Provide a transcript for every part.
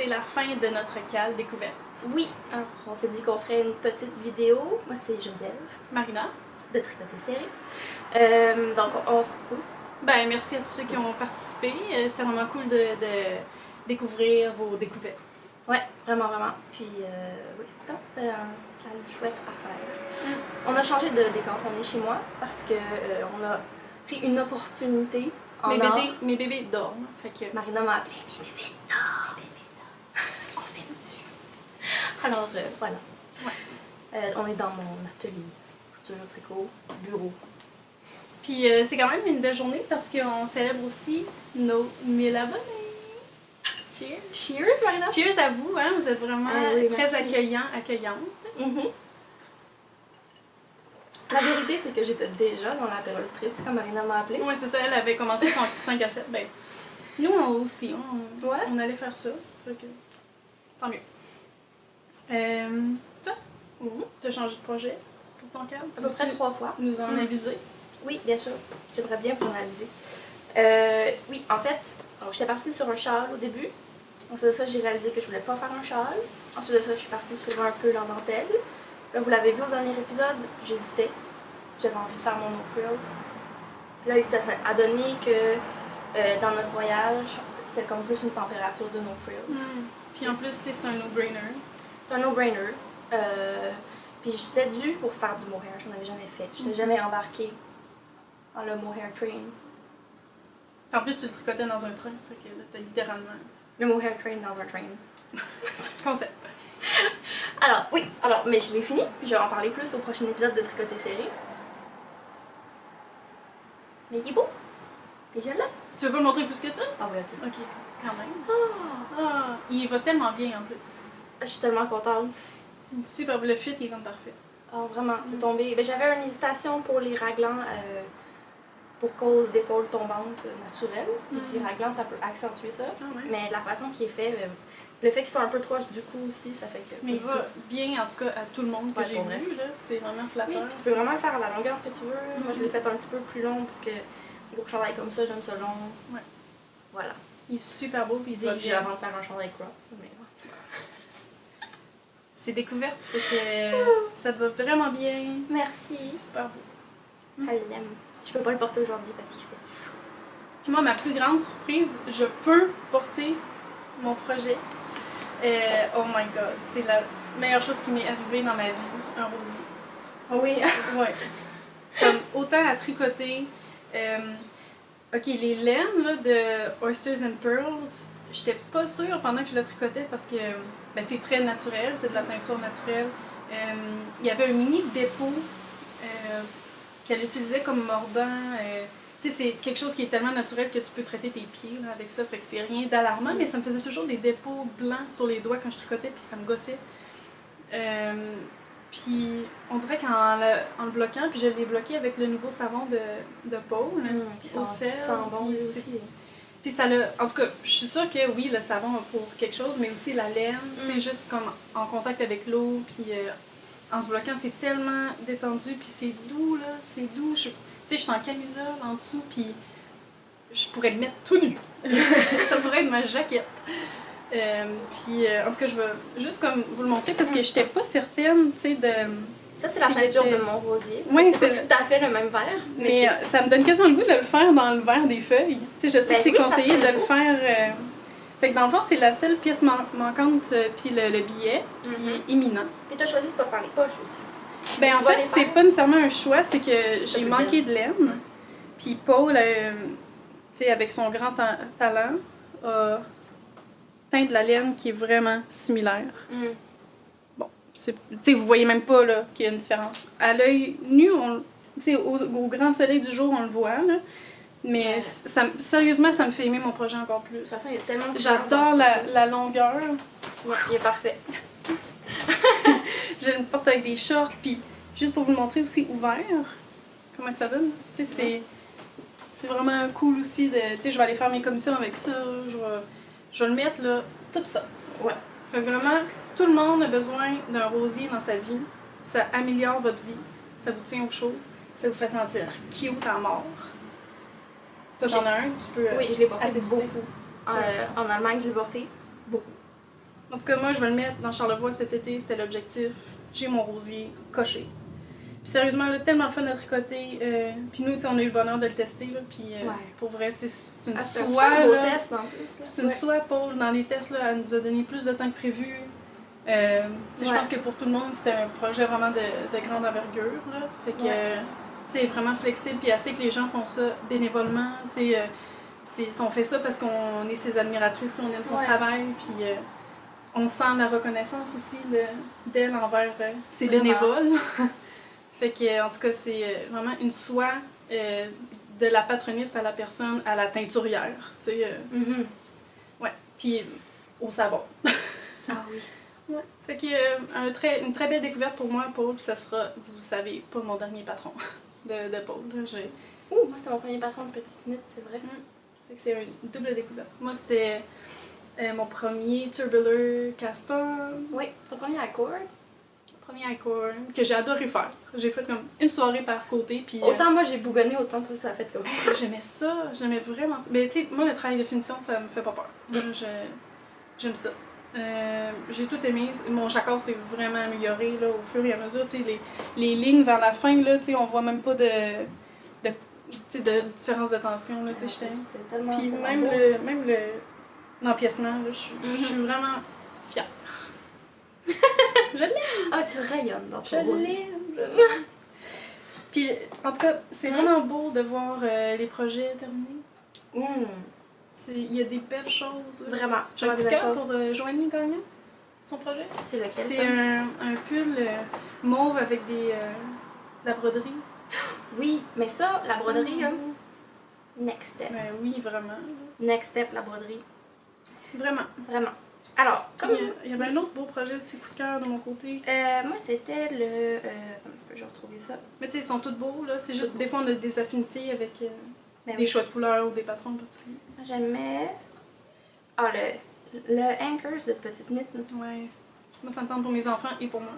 la fin de notre cale découverte. Oui, alors, on s'est dit qu'on ferait une petite vidéo. Moi, c'est Geneviève, Marina? de Tricoter Série. Donc, oui. Ben, merci à tous ceux qui ont participé. C'était vraiment cool de découvrir vos découvertes. Ouais, vraiment, vraiment. Puis, oui, c'est ça. C'était un calme chouette à faire. On a changé de décor. On est chez moi parce que on a pris une opportunité en or. Mes bébés dorment. Fait que... Marina m'a appelé. Mes bébés dorment. On filme-tu? Alors, voilà. Ouais. On est dans mon atelier. Couture, tricot, bureau. Puis c'est quand même une belle journée parce qu'on célèbre aussi nos 1000 abonnés. Cheers! Cheers, Marina! Cheers à vous, hein? Vous êtes vraiment oui, très merci. accueillantes. Mm-hmm. La vérité, c'est que j'étais déjà dans l'apéro spritz quand Marina m'a appelé. Oui, c'est ça, elle avait commencé son 5 à 7. Ben, nous aussi, on allait faire ça. Fait que, tant mieux. Toi, t'as changé de projet pour ton cadre? À peu près 3 fois. Nous en aviser? Oui, bien sûr. J'aimerais bien vous en aviser. Oui, en fait, j'étais partie sur un châle au début. Ensuite de ça, j'ai réalisé que je voulais pas faire un châle. Ensuite de ça, je suis partie sur un pull en dentelle. Là, vous l'avez vu au dernier épisode, j'hésitais. J'avais envie de faire mon no frills. Puis là, ça a donné que dans notre voyage, c'était comme plus une température de no frills. Puis en plus, tu sais, c'est un no-brainer. C'est un no-brainer. Puis j'étais due pour faire du mohair, je n'en avais jamais fait. Je n'étais jamais embarquée dans le mohair train. En plus, tu le tricotais dans un train, fait que là, t'as littéralement... Le mohair train dans un train. Concept. Alors, oui, mais je l'ai fini, puis je vais en parler plus au prochain épisode de Tricoter Série. Mais il est beau. Et je l'ai. Tu veux pas le montrer plus que ça? Ah oui, ok. Ok, quand même. Il va tellement bien en plus. Je suis tellement contente. Super, le fit il est comme parfait. Oh, vraiment, c'est tombé. Ben, j'avais une hésitation pour les raglans pour cause d'épaules tombantes naturelles. Donc, les raglans, ça peut accentuer ça. Ouais. Mais la façon qu'il est fait, le fait qu'ils sont un peu proches du cou aussi, ça fait que... Mais il va bien, en tout cas, à tout le monde que Ouais, j'ai pour vrai. vu. Là. C'est vraiment flatteur. Oui, tu peux vraiment le faire à la longueur que tu veux. Moi, je l'ai fait un petit peu plus long parce que les gros chandails comme ça, j'aime ça long. Ouais. Voilà. Il est super beau, puis il va Dis bien. avant de faire un chandail crop. Mais C'est découverte, fait que ça va vraiment bien. merci. Super beau. Elle l'aime. Je peux pas le porter aujourd'hui parce qu'il fait chaud. Moi, ma plus grande surprise, je peux porter mon projet. Oh my god, c'est la meilleure chose qui m'est arrivée dans ma vie, un rosier. Oh oui. Ouais. Comme autant à tricoter. Ok, les laines là, de Oysters and Pearls, j'étais pas sûre pendant que je la tricotais parce que ben, c'est très naturel, c'est de la teinture naturelle. Il y avait un mini dépôt qu'elle utilisait comme mordant. Tu sais, c'est quelque chose qui est tellement naturel que tu peux traiter tes pieds là, avec ça, fait que c'est rien d'alarmant, mais ça me faisait toujours des dépôts blancs sur les doigts quand je tricotais, puis ça me gossait. Puis on dirait qu'en le bloquant, puis je l'ai bloqué avec le nouveau savon de Paul, au sel. Sent bon lui aussi. Puis ça l'a. En tout cas, je suis sûre que oui, le savon pour quelque chose, mais aussi la laine, c'est juste comme en contact avec l'eau, puis en se bloquant, c'est tellement détendu, puis c'est doux, là, c'est doux. Tu sais, je suis en camisole en dessous, puis je pourrais le mettre tout nu. Ça pourrait être ma jaquette. Puis en tout cas, je vais juste comme vous le montrer parce que j'étais pas certaine, tu sais, de. Ça, c'est la ceinture de mon rosier. Oui, c'est pas tout à fait le même verre. Mais ça me donne quasiment le goût de le faire dans le verre des feuilles. Tu sais, je sais que c'est conseillé de le faire. Fait que dans le fond, c'est la seule pièce manquante, puis le billet qui est imminent. Et t'as choisi de pas faire les poches aussi. Ben en fait, c'est pas nécessairement un choix, c'est que j'ai manqué de laine. Puis Paul, tu sais, avec son grand talent, a teint de la laine qui est vraiment similaire. Bon, tu sais, vous voyez même pas là qu'il y a une différence. À l'œil nu, au grand soleil du jour, on le voit, là. Mais sérieusement, ça me fait aimer mon projet encore plus. De toute façon, il y a tellement de J'adore la longueur. Ouais, il est parfait. Je le porte avec des shorts, puis juste pour vous le montrer aussi ouvert, comment ça donne. Tu sais, c'est vraiment cool aussi de. Tu sais, je vais aller faire mes commissions avec ça. Je vais le mettre là, toute sauce. Ouais. Fait que vraiment, tout le monde a besoin d'un rosier dans sa vie. Ça améliore votre vie. Ça vous tient au chaud. Ça vous fait sentir cute à mort. Toi, j'en ai un, tu peux. Oui, je l'ai porté attester. beaucoup. En Allemagne, je l'ai porté beaucoup. En tout cas, moi, je vais le mettre dans Charlevoix cet été, c'était l'objectif. J'ai mon rosier coché. Puis sérieusement, là, tellement le fun à tricoter. Puis nous, tu sais, on a eu le bonheur de le tester, là. Puis pour vrai, tu sais, c'est une c'est un soie, super beau là. test en plus. C'est une soie, Paul, dans les tests, là, elle nous a donné plus de temps que prévu. Tu sais, je pense que pour tout le monde, c'était un projet vraiment de grande envergure, là. Fait que, tu sais, vraiment flexible, puis assez que les gens font ça bénévolement, tu sais. On fait ça parce qu'on est ses admiratrices, qu'on aime son travail, puis on sent la reconnaissance aussi d'elle envers ses bénévoles. Fait que, en tout cas, c'est vraiment une soie de la patroniste à la personne à la teinturière, tu sais. Ouais, puis au savon. Ah oui. Ouais. Fait que une très belle découverte pour moi, Paul, puis ça sera, vous savez, pas mon dernier patron de Paul. Moi c'était mon premier patron de petite knit, c'est vrai. Fait que c'est une double découverte. Moi c'était mon premier tubular cast-on. Oui, ton premier accord. Premier accord que j'ai adoré faire. J'ai fait comme une soirée par côté, puis... Autant moi j'ai bougonné, autant toi ça a fait comme... J'aimais ça, j'aimais vraiment ça. Mais tu sais, moi le travail de finition, ça me fait pas peur. J'aime ça. J'ai tout aimé. Mon jacquard s'est vraiment amélioré là, au fur et à mesure. Les lignes vers la fin, là, on voit même pas de différence de tension. Là, c'est tellement puis même l'empiècement, je suis vraiment fière. Je l'aime! Ah, tu rayonnes dans Je ton rosier. l'aime! Puis, en tout cas, c'est vraiment beau de voir les projets terminés. Il y a des belles choses. Vraiment. J'ai un coup de cœur pour Joanie Gagnon, son projet. C'est lequel? C'est un pull mauve avec de la broderie. Oui, mais ça, la broderie, là, next step. Ben oui, vraiment. Next step, la broderie. Vraiment. Vraiment. Alors, comme... Il y avait un autre beau projet aussi, coup de cœur de mon côté. moi, c'était le... Attends un petit peu, je vais retrouver ça. Mais tu sais, ils sont tous beaux, là. C'est juste, des fois, on a des affinités avec Ben des choix de couleurs ou des patrons particuliers. J'aimais... Ah, le Anchors de petite knit. Ouais. Moi, ça me tente pour mes enfants et pour moi.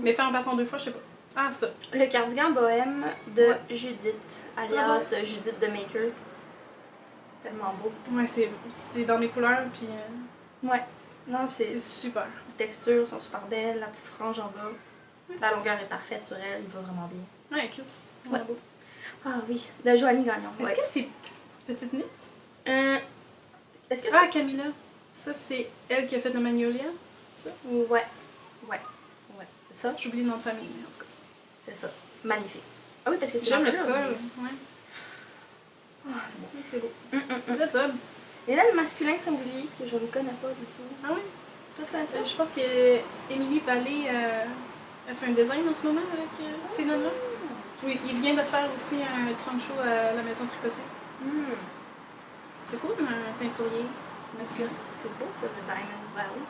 Mais faire un patron 2 fois, je sais pas. Ah, ça. Le cardigan bohème de Judith, alias Judith de Maker. Tellement beau. Ouais, c'est dans mes couleurs, puis Ouais. Non, c'est super. Les textures sont super belles, la petite frange en bas. La longueur est parfaite sur elle, il va vraiment bien. Ouais, cute. Ouais. Beau. Ah oui, de Joanie Gagnon. Est-ce que c'est petite knit? Est-ce que Ah, Camilla. Ça, c'est elle qui a fait le Magnolia, c'est ça? Ouais. C'est ça? J'oublie le nom de famille, mais en tout cas. C'est ça. Magnifique. Ah oui, parce que c'est J'aime le dans col. là. Ouais. Ah, C'est beau. Vous êtes bonne. Et là, le masculin singulier, que je ne connais pas du tout. Ah oui? Toi, tu connais ça? Je pense que Émilie Vallée elle fait un design en ce moment avec ces noms-là. Oui, il vient de faire aussi un trunk show à la maison tricotée. C'est cool, un teinturier masculin. C'est beau, ça, de Diamond Valley.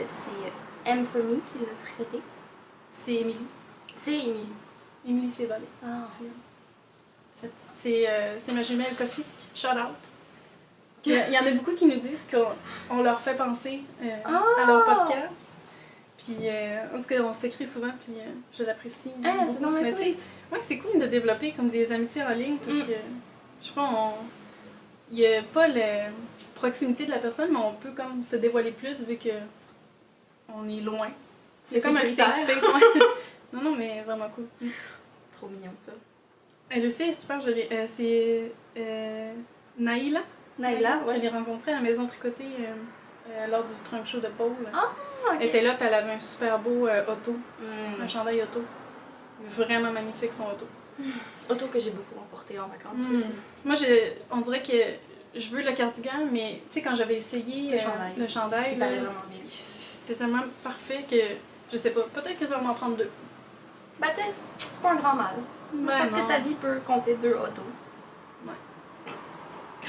C'est M for Me qui l'a tricoté. C'est Émilie. C'est Émilie. Émilie c'est Vallée. Ah. C'est ma jumelle cosmique. Shout out. Il y en a beaucoup qui nous disent qu'on leur fait penser à leur podcast. Puis, en tout cas, on s'écrit souvent, puis je l'apprécie. C'est non mais sweet. Ouais, c'est cool de développer comme des amitiés en ligne parce que, je sais pas, il n'y a pas la proximité de la personne, mais on peut comme se dévoiler plus vu que on est loin. C'est comme un safe space. Non, mais vraiment cool. Trop mignon, ça. Elle aussi est super jolie. C'est Naïla. Naïla, Je l'ai rencontrée à la maison tricotée lors du trunk show de Paul. Ok. Elle était là, puis elle avait un super beau auto, un chandail auto. Vraiment magnifique son auto. Auto que j'ai beaucoup emporté en vacances aussi. Moi, on dirait que je veux le cardigan, mais tu sais, quand j'avais essayé le chandail, c'était tellement parfait que je sais pas, peut-être que je vais m'en prendre 2. Bah tu sais, c'est pas un grand mal. Je pense que ta vie peut compter 2 autos.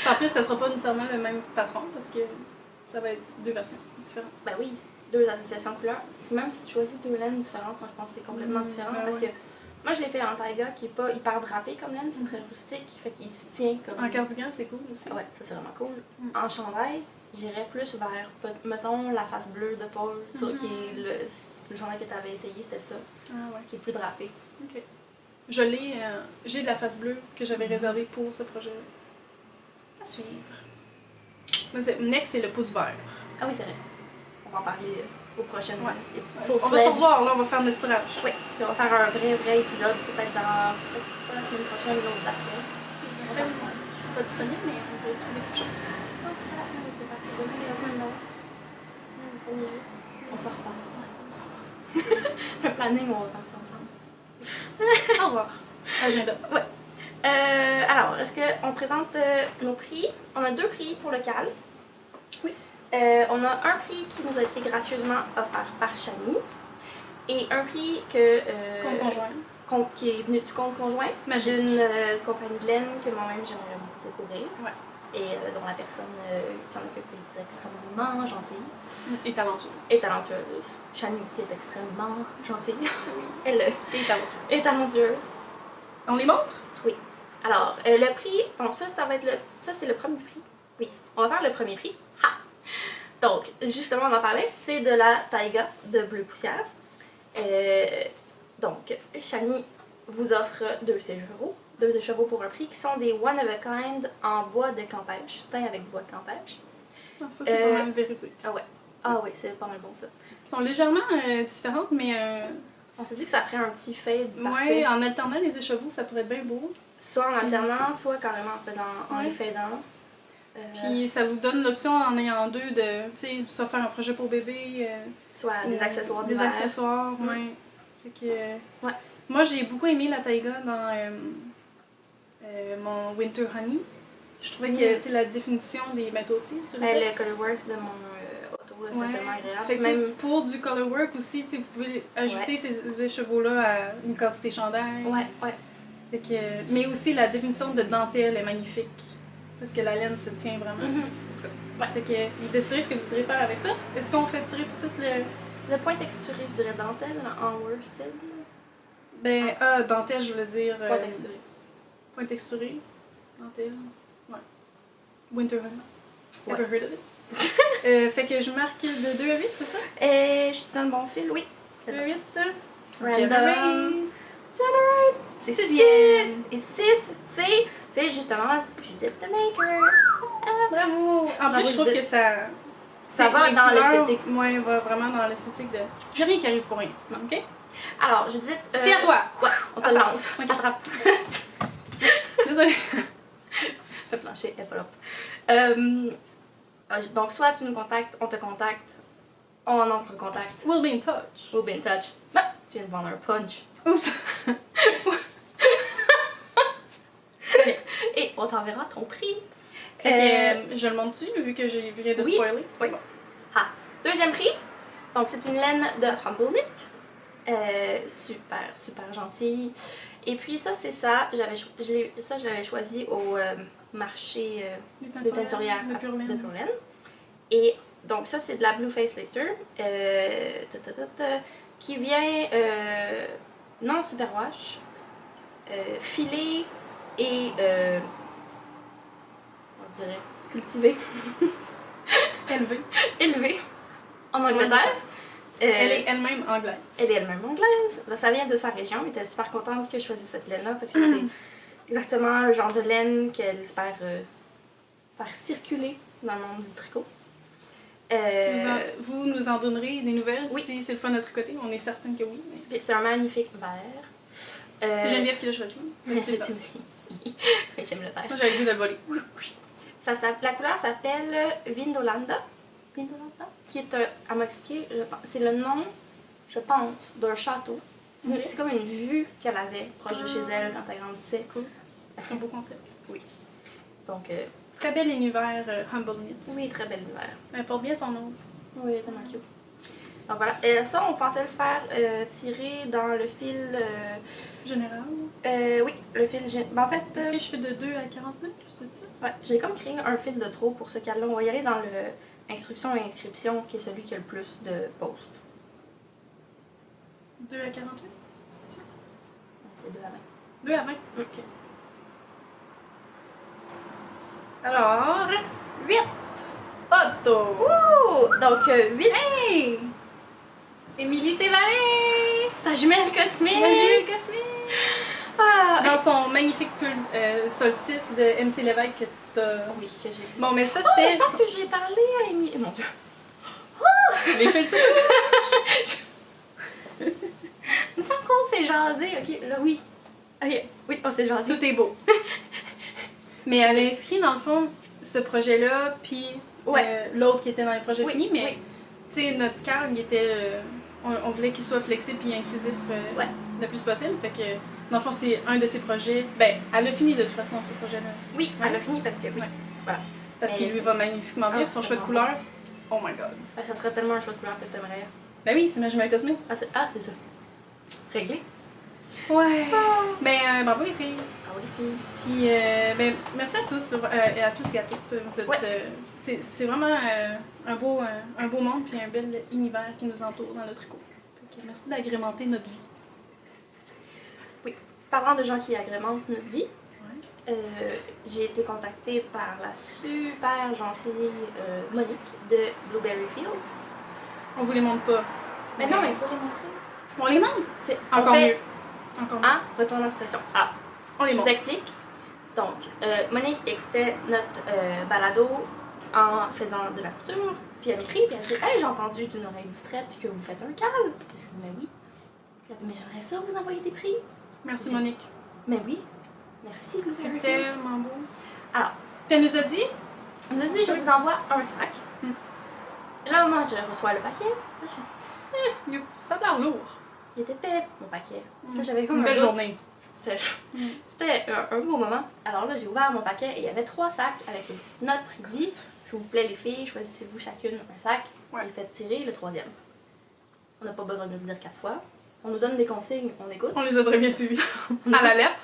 En plus, ça sera pas nécessairement le même patron parce que ça va être 2 versions différentes. Ben oui, 2 associations de couleurs. Même si tu choisis 2 laines différentes, moi je pense que c'est complètement différent parce que moi je l'ai fait en taiga qui est pas hyper drapé comme laine, c'est très rustique, fait qu'il se tient comme... En cardigan, c'est cool aussi. Ouais, ça c'est vraiment cool. En chandail, j'irais plus vers, mettons, la face bleue de Paul, qui est le chandail que tu avais essayé, c'était ça, qui est plus drapé. Ok. J'ai de la face bleue que j'avais réservée pour ce projet-là. À suivre. Next, c'est le pouce vert. Ah oui, c'est vrai. On va en parler au prochain On va se revoir, là, on va faire notre tirage. Oui, puis on va faire un vrai épisode, peut-être pas la semaine prochaine, l'autre d'après. Je suis pas disponible, mais on va trouver quelque chose. Non, c'est pas la semaine qui est partie, c'est la semaine là. Le 1er juillet. On s'en reparle. Le planning, on va faire ça ensemble. Au revoir. Agenda. Ouais. Alors, est-ce qu'on présente nos prix? On a 2 prix pour le CAL. Oui. On a un prix qui nous a été gracieusement offert par Chani et un prix que, Compte conjoint. qui est venu du compte conjoint d'une compagnie de laine que moi-même j'aimerais beaucoup découvrir. Ouais. Et dont la personne qui s'en occupe est extrêmement gentille. Et talentueux. Et talentueuse. Chani aussi est extrêmement gentille. Elle Et talentueux. est talentueuse. On les montre? Oui. Alors, le prix, donc ça va être ça c'est le premier prix. Oui, on va faire le premier prix. Ha! Donc, justement, on en parlait, c'est de la taïga de bleu poussière. Donc, Chani vous offre 2 écheveaux pour un prix qui sont des one of a kind en bois de campèche, teint avec du bois de campèche. Non, ça c'est pas mal véridique. Ah ouais. Ah oui, c'est pas mal bon ça. Ils sont légèrement différentes, mais On s'est dit que ça ferait un petit fade parfait. ouais, en alternant les écheveaux, ça pourrait être bien beau. Soit en alternant, soit carrément en faisant en les fadant. Puis ça vous donne l'option en ayant 2 de, tu sais, soit faire un projet pour bébé, soit des accessoires des d'hiver. accessoires, ouais. Fait que, ouais. Moi j'ai beaucoup aimé la taïga dans mon Winter Honey. Je trouvais que tu sais, la définition des métaux aussi. Le colorwork de mon auto, c'est tellement agréable. Fait que, même pour du colorwork aussi, vous pouvez ajouter ces écheveaux-là à une quantité chandail. Ouais. Fait que, mais aussi la définition de dentelle est magnifique. Parce que la laine se tient vraiment. En tout cas. Fait que vous déciderez ce que vous voudrez faire avec ça. Est-ce qu'on fait tirer tout de suite le point texturé, je dirais dentelle en worsted? Ben, dentelle, je voulais dire. Point texturé. Point texturé. Dentelle. Ouais. Winter Honey. Ever heard of it? Fait que je marque de 2 à 8, c'est ça? Je suis dans le bon fil, oui. 2 à 8. Generate. C'est 6. Et 6, c'est justement Judith the Maker. Bravo! En plus, je trouve que ça va dans l'esthétique. Ouais, va vraiment dans l'esthétique de. J'ai rien qui arrive pour rien. Ok? Alors, Judith. C'est à toi! Ouais, on te lance. On t'attrape. Désolée. Le plancher est pas là. Donc, soit tu nous contactes, on te contacte, on entre en contact. We'll be in touch. We'll be in touch. Bah, tu viens de vendre un punch. Oups! Et on t'enverra ton prix. Fait que je le montre dessus, vu que j'ai viré de spoiler. Oui. Ah, deuxième prix. Donc, c'est une laine de Humble Knit. Super gentille. Et puis, ça, c'est ça. Je l'avais choisi au marché de teinturière de Pure Laine. Et donc, ça, c'est de la Blue Face Leicester. Qui vient non superwash, filée et on dirait cultivée. Élevée en Angleterre. Elle est elle-même anglaise. Elle est elle-même anglaise. Là, ça vient de sa région. Elle était super contente que je choisisse cette laine-là parce que c'est exactement le genre de laine qu'elle espère faire circuler dans le monde du tricot. Vous nous en donnerez des nouvelles oui. Si c'est le fun à tricoter. On est certaine que oui. Mais... C'est un magnifique vert. C'est Geneviève qui l'a choisi. J'aime le vert. Moi, j'avais le goût de le voler. La couleur s'appelle Vindolanda. Qui est elle m'a expliqué, c'est le nom, je pense, d'un château. Okay. C'est comme une vue qu'elle avait proche de chez elle quand elle grandissait. Cool. Un beau concept. Oui. Donc, très bel univers Humble Knit. Oui, très bel univers. Elle porte bien son nose. Oui, elle est tellement cute. Donc voilà. Et ça, on pensait le faire tirer dans le fil... général? Oui, le fil général. Ben, en fait... Est-ce que je fais de 2 à 40 mètres, c'est ça? Ouais, j'ai comme créé un fil de trop pour ce cas-là. On va y aller dans le instruction et inscription, qui est celui qui a le plus de posts. 2 à 48, c'est ça? C'est 2 à 20. 2 à 20? Ok. Alors, 8! Otto! Ouh! Donc, 8. Hey! Émilie Sévalé! Ta jumelle cosmique! Ma jumelle cosmique! Ah, dans son magnifique pull solstice de MC Lévesque que t'as... Oui, que j'ai dit. Bon, mais ça, Oh, c'était... je pense que je lui ai parlé à Émilie. Mon Dieu! Les fils, Il me semble qu'on s'est jasé. Ok, là, oui. Ok, oui, on s'est jasé. tout est beau. Mais elle a inscrit, dans le fond, ce projet-là, puis l'autre qui était dans les projets Oui, finis, mais oui. tu sais, notre cadre, il était. On voulait qu'il soit flexible puis inclusif Ouais. le plus possible. Fait que, dans le fond, c'est un de ses projets. Ben, elle a fini de toute façon, ce projet-là. Oui, elle a fini parce que oui. Ouais. Voilà. Parce Mais qu'il lui c'est- va magnifiquement bien, Ah, puis son c'est choix de tellement couleur. Oh my god. Parce que ça serait tellement un choix de couleur que t'aimerais. Ben oui, c'est ma jumelle cosmique. Ah, c'est ça. Réglé. Ouais. Ben, bravo les filles. Ah oui, puis. Puis, ben, merci à tous, et à tous et à toutes. Vous êtes, Ouais. c'est vraiment un beau monde puis un bel univers qui nous entoure dans le tricot. Fait que merci d'agrémenter notre vie. Parlant de gens qui agrémentent notre vie, Ouais. j'ai été contactée par la super gentille Monique de Blueberry Fields. On vous les montre pas. Mais non, mais il faut les montrer. On les montre? C'est Encore on fait mieux. Encore mieux. un retournement de situation. Ah, On les je vous montre. explique. Donc, Monique écoutait notre balado en faisant de la couture, puis elle m'écrit, puis elle dit « Hey, j'ai entendu d'une oreille distraite que vous faites un cal. » Puis je dis « Mais oui. » Puis elle dit « Mais j'aimerais ça vous envoyer des prix. » Merci Monique. Mais oui. Merci, Blueberry C'est Fields. tellement beau. Alors, Puis elle nous a dit, on nous a dit « Je vous envoie un sac. Hmm. » Là, au moment où je reçois le paquet, là, je fais, ça a l'air lourd. il était épais, mon paquet. Hmm. Là, j'avais comme Une un belle doute. journée. C'était un beau moment. Alors là, j'ai ouvert mon paquet et il y avait 3 sacs avec une petite note prédit. S'il vous plaît, les filles, choisissez-vous chacune un sac Ouais. et faites tirer le 3e. On n'a pas besoin de nous le dire 4 fois. On nous donne des consignes, on écoute. On les a très bien suivis. On À la écoute. lettre.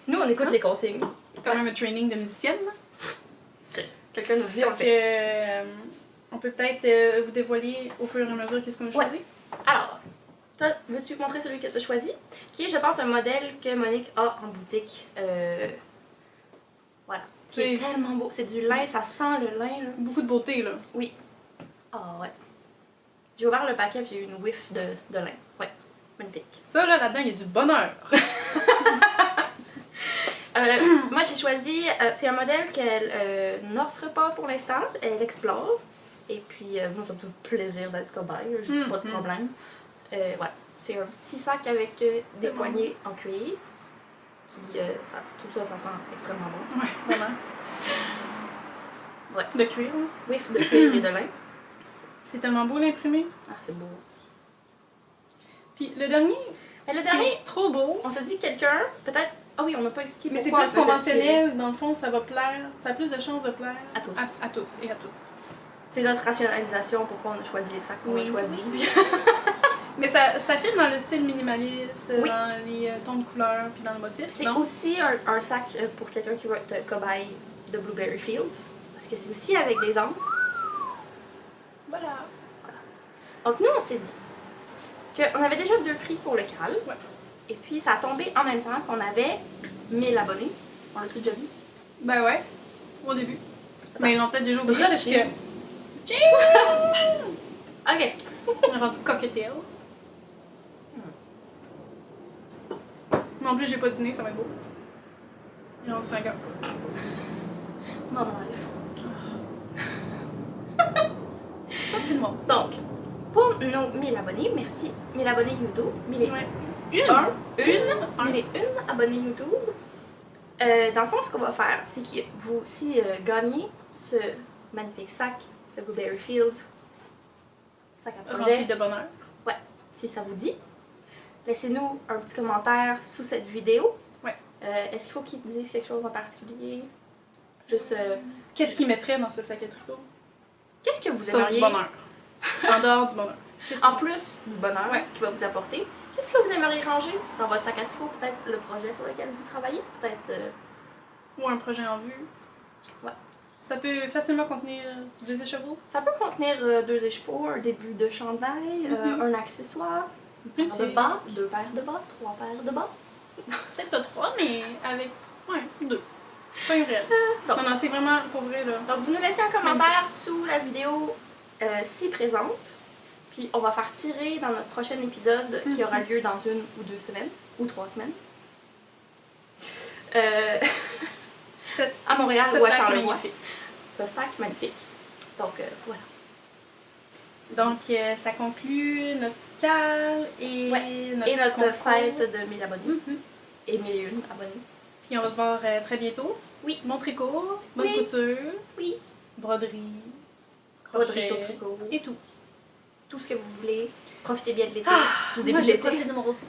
Nous, on écoute les consignes. C'est quand même un training de musicienne. Là. Quelqu'un nous dit, on le Fait fait. que, on peut peut-être vous dévoiler au fur et à mesure qu'est-ce qu'on a Ouais. choisi. Alors, toi, veux-tu montrer celui que tu as choisi? Qui est, je pense, un modèle que Monique a en boutique. Voilà. Qui est C'est- tellement beau. C'est du lin, ça sent le lin, là. Beaucoup de beauté, là. Oui. Ah ouais. J'ai ouvert le paquet et j'ai eu une whiff de lin. Ouais, magnifique. Ça, là, là-dedans, il y a du bonheur. Moi, j'ai choisi... c'est un modèle qu'elle n'offre pas pour l'instant. Elle explore. Et puis, moi, ça me fait plaisir d'être cobaye. J'ai pas de problème. Voilà. C'est un petit sac avec des Tellement poignées en cuir. Puis, tout ça, ça sent extrêmement bon. Ouais, vraiment. Ouais. De cuir, là. Whiff de cuir et de lin. C'est tellement beau l'imprimé. Ah, c'est beau. Puis le dernier, Mais le c'est dernier, trop beau. on se dit quelqu'un, peut-être... Ah oui, on n'a pas expliqué Mais c'est pourquoi plus on faisait tirer. conventionnel, dans le fond, ça va plaire. Ça a plus de chances de plaire À tous. À tous et à toutes. C'est notre rationalisation pourquoi on a choisi les sacs qu'on a Oui. choisis. Mais ça fit dans le style minimaliste, Oui. dans les tons de couleur, puis dans le motif. C'est non? aussi un sac pour quelqu'un qui veut être cobaye de Blueberry Fields. Parce que c'est aussi avec des angles. Voilà. Donc nous, on s'est dit qu'on avait déjà 2 prix pour le cal. Ouais. Et puis ça a tombé en même temps qu'on avait 1000 abonnés. On l'a-tu déjà vu? Ben ouais, au début. Mais ils l'ont peut-être déjà oublié parce que. Ok. On est rendu cocktail. Mais en plus, j'ai pas dîné, ça va être beau. Il est rendu 5 heures. Maman. Continuons. Donc, pour nos 1000 abonnés, merci. 1000 abonnés YouTube. 1000 Ouais. une abonnée YouTube. Dans le fond, ce qu'on va faire, c'est que vous, si gagnez ce magnifique sac de Blueberry Fields, sac à Rempli projet, de bonheur. si ça vous dit, laissez-nous un petit commentaire sous cette vidéo. Ouais. Est-ce qu'il faut qu'ils disent quelque chose en particulier? Juste, Qu'est-ce qu'ils mettraient dans ce sac à tricot? qu'est-ce que vous Sauf du aimeriez, bonheur. En dehors du bonheur. Qu'est-ce en plus du bonheur Ouais. qu'il va vous apporter, qu'est-ce que vous aimeriez ranger dans votre sac à tricot? Peut-être le projet sur lequel vous travaillez, peut-être... Ou un projet en vue. Ouais. Ça peut facilement contenir 2 écheveaux. Ça peut contenir 2 écheveaux, un début de chandail, un accessoire, Une une paire de bas, 2 paires de bas, 3 paires de bas. Peut-être pas 3, mais avec. Ouais, 2. Pas une réelle. bon. Non, non, c'est vraiment pour vrai là. Donc, vous nous laissez un commentaire sous la vidéo si présente. Puis, on va faire tirer dans notre prochain épisode qui aura lieu dans 1 ou 2 semaines, ou 3 semaines. À Montréal Ce ou à sac Charlevoix. magnifique. Ce sac magnifique. Donc, voilà. Donc, ça conclut notre cale et notre concours. fête de 1000 abonnés. Mhm. Et 1001 abonnés. Puis on va se voir très bientôt. Oui. Bon tricot, bonne Oui. couture, Oui. broderie, Broderie crochet sur tricot. et tout. Tout ce que vous voulez. Profitez bien de l'été. Ah, Du début moi, de j'ai l'été. profité de mon rossi.